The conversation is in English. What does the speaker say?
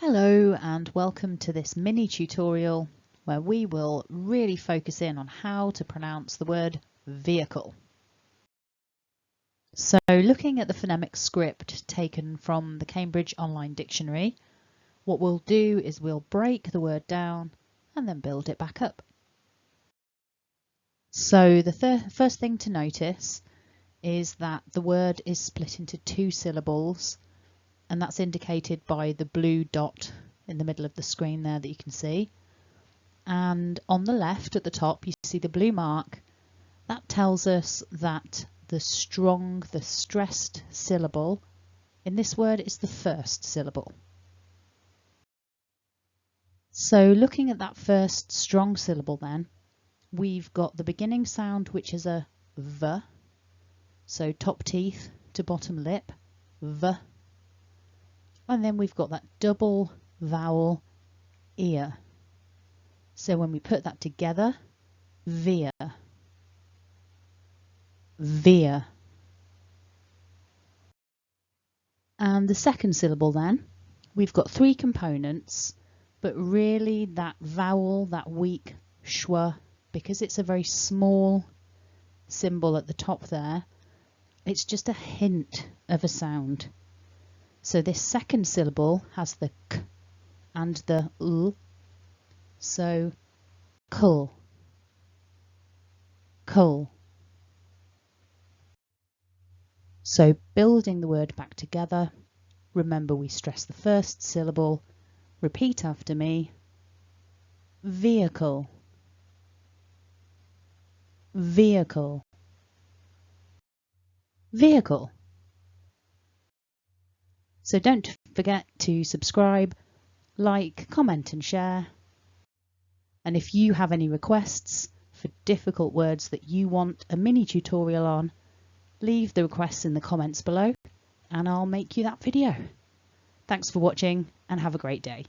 Hello and welcome to this mini tutorial where we will really focus in on how to pronounce the word vehicle. So looking at the phonemic script taken from the Cambridge Online Dictionary, what we'll do is we'll break the word down and then build it back up. So the first thing to notice is that the word is split into two syllables, and that's indicated by the blue dot in the middle of the screen there that you can see. And on the left at the top you see the blue mark. That tells us that the stressed syllable in this word is the first syllable. So looking at that first strong syllable then, we've got the beginning sound, which is a V, so top teeth to bottom lip, V. And then we've got that double vowel ear. So when we put that together, veer, veer. And the second syllable then, we've got three components, but really that vowel, that weak schwa, because it's a very small symbol at the top there, it's just a hint of a sound. So this second syllable has the k and the l, so cull, cull. So building the word back together, remember we stress the first syllable, repeat after me, vehicle, vehicle, vehicle. So don't forget to subscribe, like, comment and share. And if you have any requests for difficult words that you want a mini tutorial on, leave the requests in the comments below and I'll make you that video. Thanks for watching and have a great day.